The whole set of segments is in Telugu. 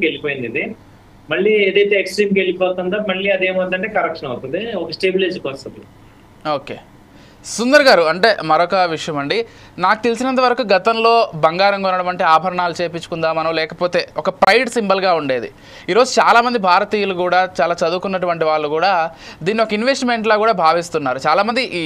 వెళ్ళిపోయింది ఇది. మళ్ళీ ఏదైతే ఎక్స్‌ట్రీమ్‌కి వెళ్ళిపోతుందో మళ్ళీ అదేమవుతుందంటే కరెక్షన్ అవుతది. ఒక స్టెబిలైజ్‌కి వస్తది. ఓకే. సుందర్ గారు అంటే మరొక విషయం అండి. నాకు తెలిసినంత వరకు గతంలో బంగారం కొనడం అంటే ఆభరణాలు చేపించుకుందామనో లేకపోతే ఒక ప్రైడ్ సింబల్‌గా ఉండేది. ఈరోజు చాలామంది భారతీయులు కూడా చాలా చదువుకున్నటువంటి వాళ్ళు కూడా దీన్ని ఒక ఇన్వెస్ట్‌మెంట్‌లా కూడా భావిస్తున్నారు. చాలామంది ఈ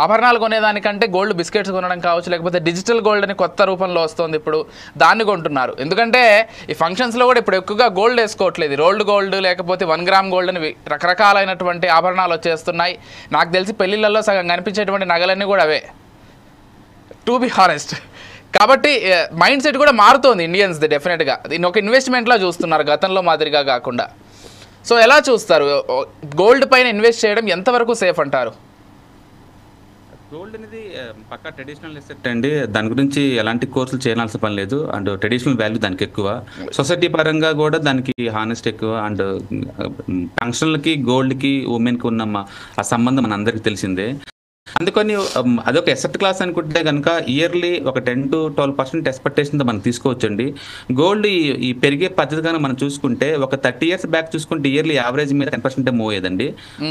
ఆభరణాలు కొనేదానికంటే గోల్డ్ బిస్కెట్స్ కొనడం కావచ్చు, లేకపోతే డిజిటల్ గోల్డ్ అని కొత్త రూపంలో వస్తుంది ఇప్పుడు. దాన్ని కొంటున్నారు. ఎందుకంటే ఈ ఫంక్షన్స్‌లో కూడా ఇప్పుడు ఎక్కువగా గోల్డ్ వేసుకోవట్లేదు. రోల్డ్ గోల్డ్ లేకపోతే 1 గ్రామ్ గోల్డ్ అని రకరకాలైనటువంటి ఆభరణాలు వచ్చేస్తున్నాయి. నాకు తెలిసి పెళ్లిళ్ళల్లో సగం కనిపించేటువంటి నగలన్నీ కూడా అవే. To be honest. కాబట్టి మైండ్ సెట్ కూడా మారుతోంది ఇండియన్స్ది డెఫినెట్గా. దీన్ని ఒక ఇన్వెస్ట్మెంట్లా చూస్తున్నారు గతంలో మాదిరిగా కాకుండా. సో ఎలా చూస్తారు గోల్డ్ పైన ఇన్వెస్ట్ చేయడం ఎంతవరకు సేఫ్ అంటారు? గోల్డ్ అనేది పక్కా ట్రెడిషనల్ ఎసెట్ అండి. దాని గురించి ఎలాంటి కోర్సులు చేయాల్సిన పని లేదు. అండ్ ట్రెడిషనల్ వాల్యూ దానికి ఎక్కువ. సొసైటీ పరంగా కూడా దానికి హానెస్ట్ ఎక్కువ. అండ్ ఫంక్షన్లకి గోల్డ్కి ఉమెన్కి ఉన్న ఆ సంబంధం మన అందరికీ తెలిసిందే. అందుకని అదొక ఎసెట్ క్లాస్ అనుకుంటే కనుక ఇయర్లీ ఒక 10-12% ఎక్స్పెక్టేషన్తో మనం తీసుకోవచ్చండి. గోల్డ్ ఈ పెరిగే పద్ధతి కానీ మనం చూసుకుంటే ఒక 30 years బ్యాక్ చూసుకుంటే ఇయర్లీ యావరేజ్ మీద 10% మూవ్ అయ్యేదండి.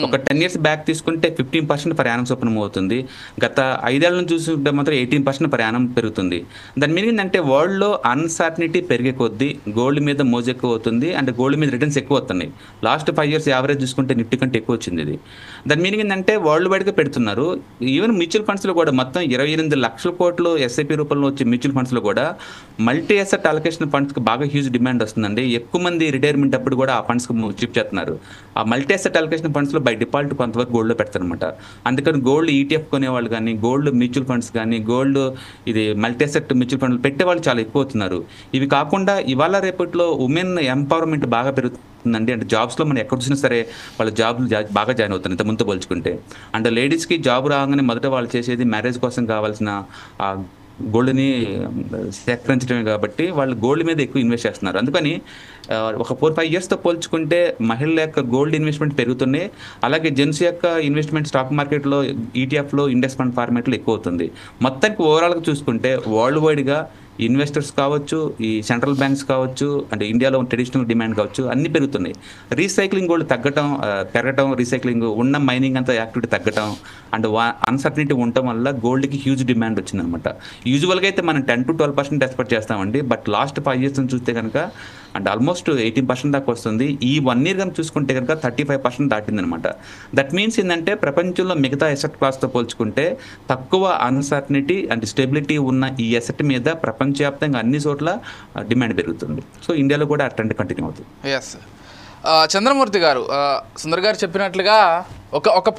ఒక 10 years బ్యాక్ తీసుకుంటే 15% పర్ యానం చొప్పున మూవ్ అవుతుంది. గత 5 ఏళ్ల నుంచి చూసుకుంటే మాత్రం 18% పర్ యానం పెరుగుతుంది. దాని మీనింగ్ ఏంటంటే వరల్డ్లో అన్సర్టనిటీ పెరిగే కొద్దీ గోల్డ్ మీద మోజు ఎక్కువ అవుతుంది. అండ్ గోల్డ్ మీద రిటర్న్స్ ఎక్కువ వస్తున్నాయి. లాస్ట్ 5 years యావరేజ్ చూసుకుంటే నిఫ్టీ కంటే ఎక్కువ వచ్చింది ఇది. దాని మీనింగ్ ఏంటంటే వరల్డ్ వైడ్గా పెడుతున్నారు. ఈవెన్ మ్యూచువల్ ఫండ్స్లో కూడా మొత్తం 28 లక్షల కోట్లు ఎస్ఐపి రూపంలో వచ్చే మ్యూచువల్ ఫండ్స్లో కూడా మల్టీ అసెట్ అలొకేషన్ ఫండ్స్కి బాగా హ్యూజ్ డిమాండ్ వస్తుందండి. ఎక్కువ మంది రిటైర్మెంట్ అప్పుడు కూడా ఆ ఫండ్స్కి షిఫ్ట్ చేస్తున్నారు. ఆ మల్టీ అసెట్ అలొకేషన్ ఫండ్స్లో బై డిఫాల్ట్ కొంతవరకు గోల్డ్లో పెడతారనమాట. అందుకని గోల్డ్ ఈటీఎఫ్ కొనేవాళ్ళు కానీ, గోల్డ్ మ్యూచువల్ ఫండ్స్ కానీ, గోల్డ్ ఇది మల్టీ అసెట్ మ్యూచువల్ ఫండ్లు పెట్టేవాళ్ళు చాలా ఎక్కువ అవుతున్నారు. ఇవి కాకుండా ఇవాళ రేపట్లో ఉమెన్ ఎంపవర్మెంట్ బాగా పెరుగుతుందండి. అంటే జాబ్స్లో మనం ఎక్కడ చూసినా సరే వాళ్ళ జాబ్లు బాగా జాయిన్ అవుతారు ఇంత ముందు పోల్చుకుంటే. అండ్ లేడీస్కి జాబ్ రాగానే మొదట వాళ్ళు చేసేది మ్యారేజ్ కోసం కావాల్సిన గోల్డ్ని సేకరించడమే కాబట్టి వాళ్ళు గోల్డ్ మీద ఎక్కువ ఇన్వెస్ట్ చేస్తున్నారు. అందుకని ఒక 4-5 yearsతో పోల్చుకుంటే మహిళల యొక్క గోల్డ్ ఇన్వెస్ట్మెంట్ పెరుగుతున్నాయి. అలాగే జెంట్స్ యొక్క ఇన్వెస్ట్మెంట్ స్టాక్ మార్కెట్లో ఈటీఎఫ్లో ఇండెక్స్ ఫండ్ ఫార్మేట్లో ఎక్కువ అవుతుంది. మొత్తానికి ఓవరాల్గా చూసుకుంటే వరల్డ్ వైడ్గా ఇన్వెస్టర్స్ కావచ్చు, ఈ సెంట్రల్ బ్యాంక్స్ కావచ్చు, అంటే ఇండియాలో ట్రెడిషనల్ డిమాండ్ కావచ్చు, అన్నీ పెరుగుతున్నాయి. రీసైక్లింగ్ గోల్డ్ పెరగటం, రీసైక్లింగ్ ఉన్న మైనింగ్ అంతా యాక్టివిటీ తగ్గటం అండ్ అన్సర్టనిటీ ఉండటం వల్ల గోల్డ్కి హ్యూజ్ డిమాండ్ వచ్చిందనమాట. యూజువల్గా అయితే మనం 10-12% ఎక్స్పెక్ట్ చేస్తామండి. బట్ లాస్ట్ 5 years చూస్తే కనుక అండ్ ఆల్మోస్ట్ 18% దాకా వస్తుంది. ఈ 1 year కనుక చూసుకుంటే కనుక 35% దాటిందనమాట. దట్ మీన్స్ ఏంటంటే ప్రపంచంలో మిగతా ఎసెట్ క్లాస్తో పోల్చుకుంటే తక్కువ అన్సర్టనిటీ అండ్ స్టెబిలిటీ ఉన్న ఈ ఎసెట్ మీద ప్రపంచవ్యాప్తంగా అన్ని చోట్ల డిమాండ్ పెరుగుతుంది. సో ఇండియాలో కూడా ఆ ట్రెండ్ కంటిన్యూ అవుతుంది. ఎస్. చంద్రమూర్తి గారు, సుందర్ గారు చెప్పినట్లుగా ఒక